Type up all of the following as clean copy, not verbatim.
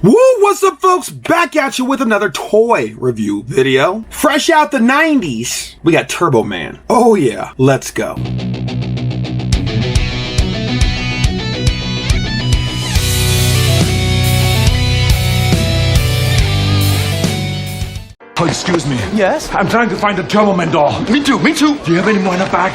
Woo, what's up folks? Back at you with another toy review video. Fresh out the 90s, we got Turbo Man. Oh yeah, let's go. Oh, excuse me. Yes? I'm trying to find the Turbo Man doll. Me too. Do you have any more in the back?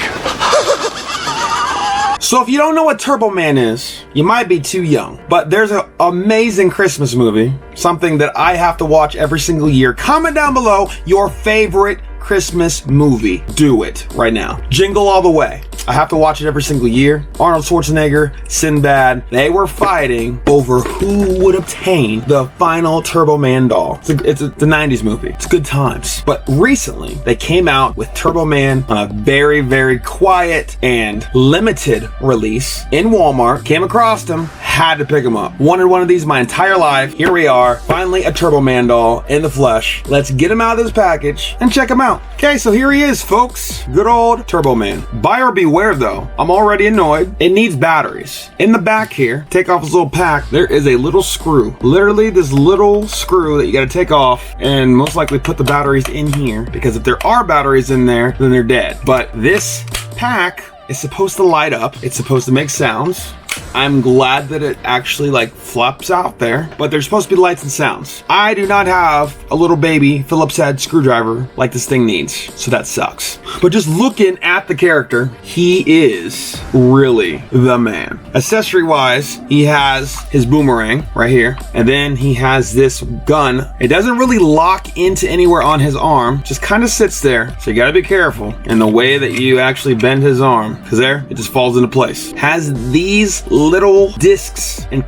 So if you don't know what Turbo Man is, you might be too young. But there's an amazing Christmas movie, something that I have to watch every single year. Comment down below your favorite Christmas movie. Do it right now. Jingle All the Way. I have to watch it every single year. Arnold Schwarzenegger, Sinbad, they were fighting over who would obtain the final Turbo Man doll. It's the 90s movie. It's good times. But recently, they came out with Turbo Man on a very, very quiet and limited release in Walmart. Came across them, had to pick them up. Wanted one of these my entire life. Here we are, finally a Turbo Man doll in the flesh. Let's get him out of this package and check him out. Okay, so here he is, folks. Good old Turbo Man. Buyer beware though. I'm already annoyed. It needs batteries. In the back here, take off this little pack, there is a little screw. Literally this little screw that you gotta take off and most likely put the batteries in here, because if there are batteries in there, then they're dead. But this pack is supposed to light up. It's supposed to make sounds. I'm glad that it actually like flops out there, but there's supposed to be lights and sounds. I do not have a little baby Phillips head screwdriver like this thing needs, so that sucks. But just looking at the character, he is really the man. Accessory wise, he has his boomerang right here, and then he has this gun. It doesn't really lock into anywhere on his arm, just kind of sits there, so you gotta be careful in the way that you actually bend his arm, because there, it just falls into place. Has these little discs and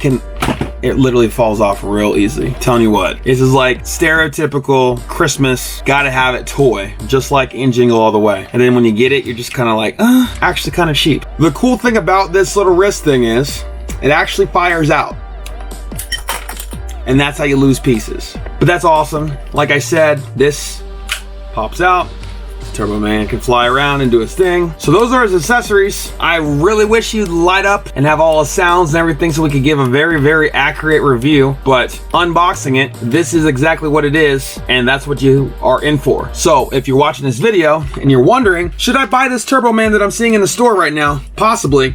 it literally falls off real easily. Telling you what, this is like stereotypical Christmas gotta have it toy, just like in Jingle All the Way. And then when you get it, you're just kind of like, actually kind of cheap. The cool thing about this little wrist thing is it actually fires out, and that's how you lose pieces. But that's awesome. Like I said, this pops out. Turbo Man can fly around and do his thing. So those are his accessories. I really wish he'd light up and have all the sounds and everything so we could give a very, very accurate review. But unboxing it, this is exactly what it is, and that's what you are in for. So if you're watching this video and you're wondering, should I buy this Turbo Man that I'm seeing in the store right now? Possibly.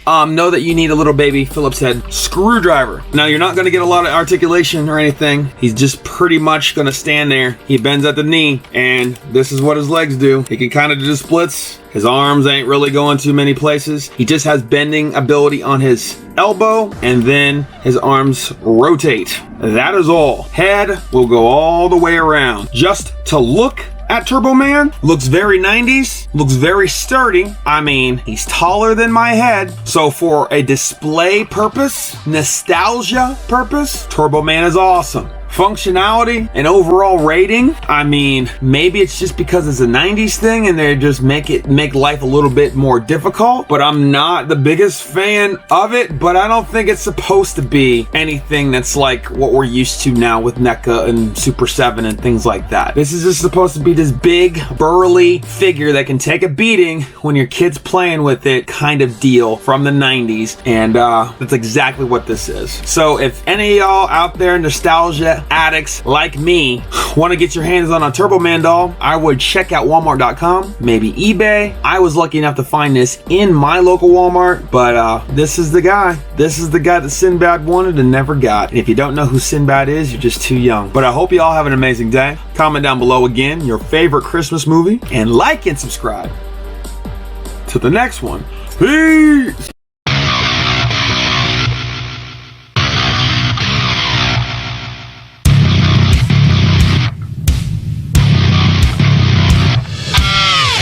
Know that you need a little baby Phillips head screwdriver. Now you're not gonna get a lot of articulation or anything. He's just pretty much gonna stand there. He bends at the knee, and this is what his legs do. He can kind of do splits. His arms ain't really going too many places. He just has bending ability on his elbow, and then his arms rotate. That is all. Head will go all the way around. Just to look at Turbo Man, looks very 90s, looks very sturdy. I mean, he's taller than my head. So for a display purpose, nostalgia purpose, Turbo Man is awesome. Functionality and overall rating, I mean, maybe it's just because it's a 90s thing and they just make life a little bit more difficult, but I'm not the biggest fan of it. But I don't think it's supposed to be anything that's like what we're used to now with NECA and Super 7 and things like that. This is just supposed to be this big burly figure that can take a beating when your kid's playing with it kind of deal from the 90s, and that's exactly what this is. So if any of y'all out there nostalgia addicts like me want to get your hands on a Turbo Man doll, I would check out Walmart.com, maybe eBay. I was lucky enough to find this in my local Walmart, but this is the guy. This is the guy that Sinbad wanted and never got. And if you don't know who Sinbad is, you're just too young. But I hope you all have an amazing day. Comment down below again your favorite Christmas movie, and like and subscribe to the next one. Peace!